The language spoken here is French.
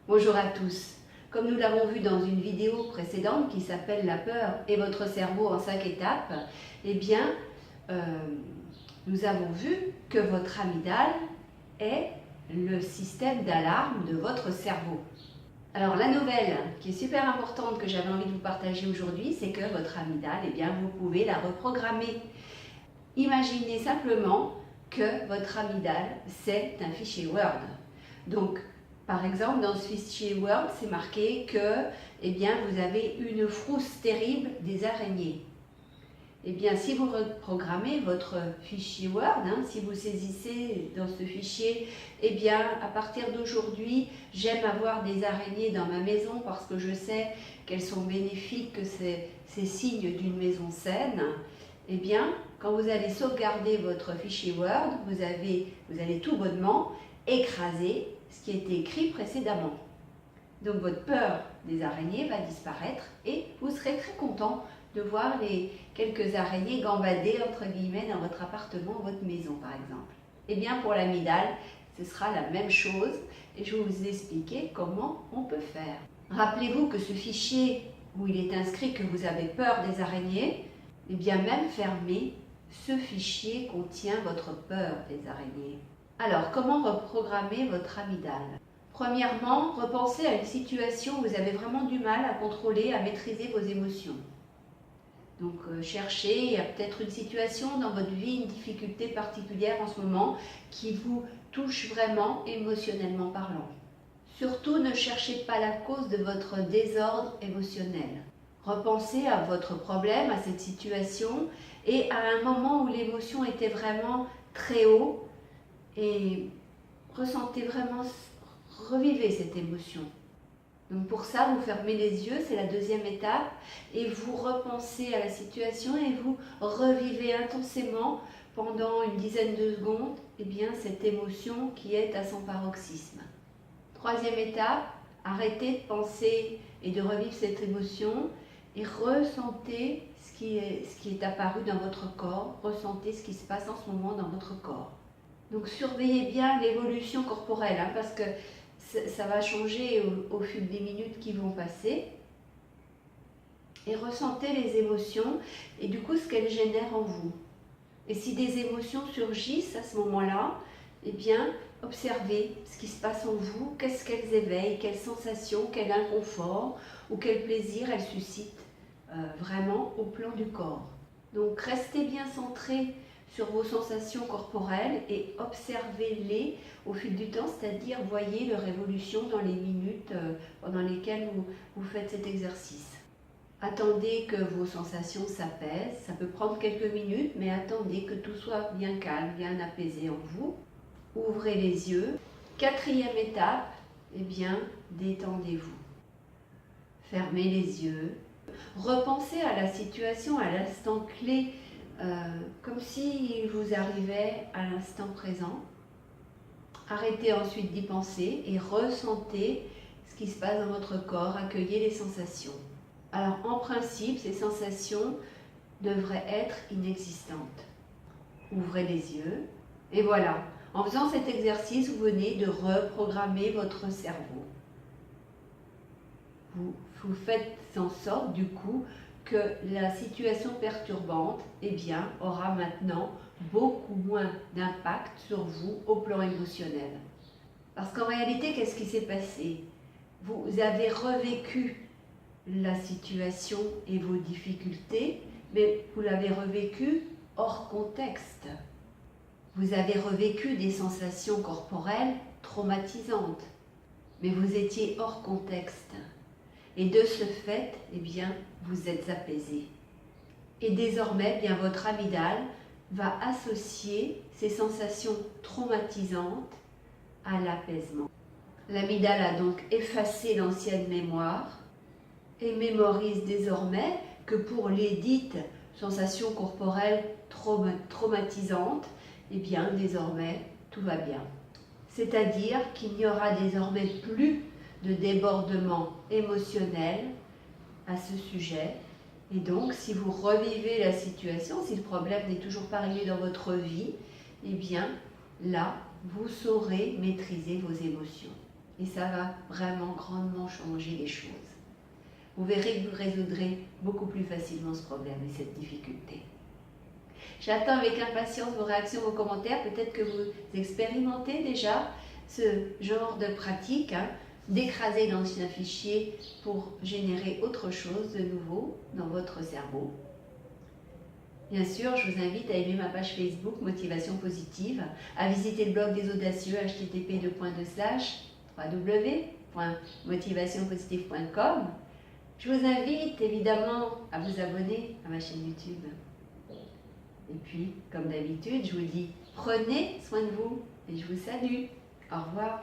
Bonjour à tous. Comme nous l'avons vu dans une vidéo précédente qui s'appelle La peur et votre cerveau en 5 étapes, eh bien, nous avons vu que votre amygdale est le système d'alarme de votre cerveau. Alors la nouvelle qui est super importante que j'avais envie de vous partager aujourd'hui, c'est que votre amygdale, eh bien, vous pouvez la reprogrammer. Imaginez simplement que votre amygdale, c'est un fichier Word. Donc, par exemple, dans ce fichier Word, c'est marqué que eh bien, vous avez une frousse terrible des araignées. Eh bien, si vous reprogrammez votre fichier Word, si vous saisissez dans ce fichier, eh bien, à partir d'aujourd'hui, j'aime avoir des araignées dans ma maison parce que je sais qu'elles sont bénéfiques, que c'est signe d'une maison saine. Eh bien, quand vous allez sauvegarder votre fichier Word, vous allez tout bonnement écraser ce qui a été écrit précédemment. Donc votre peur des araignées va disparaître et vous serez très content de voir les quelques araignées gambader entre guillemets dans votre appartement ou votre maison par exemple. Eh bien pour l'amygdale, ce sera la même chose et je vais vous expliquer comment on peut faire. Rappelez-vous que ce fichier où il est inscrit que vous avez peur des araignées, eh bien même fermé, ce fichier contient votre peur des araignées. Alors, comment reprogrammer votre amygdale? Premièrement, repensez à une situation où vous avez vraiment du mal à contrôler, à maîtriser vos émotions. Donc, cherchez, il y a peut-être une situation dans votre vie, une difficulté particulière en ce moment qui vous touche vraiment émotionnellement parlant. Surtout, ne cherchez pas la cause de votre désordre émotionnel. Repensez à votre problème, à cette situation et à un moment où l'émotion était vraiment très haut et ressentez vraiment, revivez cette émotion. Donc pour ça, vous fermez les yeux, c'est la deuxième étape, et vous repensez à la situation et vous revivez intensément pendant une dizaine de secondes eh bien, cette émotion qui est à son paroxysme. Troisième étape, arrêtez de penser et de revivre cette émotion et ressentez ce qui est apparu dans votre corps, ressentez ce qui se passe en ce moment dans votre corps. Donc surveillez bien l'évolution corporelle parce que ça va changer au fil des minutes qui vont passer. Et ressentez les émotions et du coup ce qu'elles génèrent en vous. Et si des émotions surgissent à ce moment-là, eh bien observez ce qui se passe en vous, qu'est-ce qu'elles éveillent, quelles sensations, quel inconfort ou quel plaisir elles suscitent vraiment au plan du corps. Donc restez bien centré sur vos sensations corporelles et observez-les au fil du temps, c'est-à-dire voyez leur évolution dans les minutes pendant lesquelles vous faites cet exercice. Attendez que vos sensations s'apaisent, ça peut prendre quelques minutes, mais attendez que tout soit bien calme, bien apaisé en vous. Ouvrez les yeux. Quatrième étape, eh bien, détendez-vous. Fermez les yeux. Repensez à la situation, à l'instant clé, comme s'il vous arrivait à l'instant présent. Arrêtez ensuite d'y penser et ressentez ce qui se passe dans votre corps, accueillez les sensations. Alors en principe, ces sensations devraient être inexistantes. Ouvrez les yeux et voilà, en faisant cet exercice, vous venez de reprogrammer votre cerveau. Vous faites en sorte du coup que la situation perturbante eh bien, aura maintenant beaucoup moins d'impact sur vous au plan émotionnel. Parce qu'en réalité, qu'est-ce qui s'est passé? Vous avez revécu la situation et vos difficultés, mais vous l'avez revécu hors contexte. Vous avez revécu des sensations corporelles traumatisantes, mais vous étiez hors contexte. Et de ce fait, eh bien, vous êtes apaisé. Et désormais, eh bien, votre amygdale va associer ces sensations traumatisantes à l'apaisement. L'amygdale a donc effacé l'ancienne mémoire et mémorise désormais que pour les dites sensations corporelles traumatisantes, eh bien, désormais, tout va bien. C'est-à-dire qu'il n'y aura désormais plus de débordement émotionnel à ce sujet. Et donc, si vous revivez la situation, si le problème n'est toujours pas réglé dans votre vie, eh bien, là, vous saurez maîtriser vos émotions. Et ça va vraiment grandement changer les choses. Vous verrez que vous résoudrez beaucoup plus facilement ce problème et cette difficulté. J'attends avec impatience vos réactions, vos commentaires. Peut-être que vous expérimentez déjà ce genre de pratique, hein, d'écraser l'ancien fichier pour générer autre chose de nouveau dans votre cerveau. Bien sûr, je vous invite à aimer ma page Facebook Motivation Positive, à visiter le blog des Audacieux http://www.motivationpositive.com. Je vous invite évidemment à vous abonner à ma chaîne YouTube. Et puis, comme d'habitude, je vous dis, prenez soin de vous et je vous salue. Au revoir.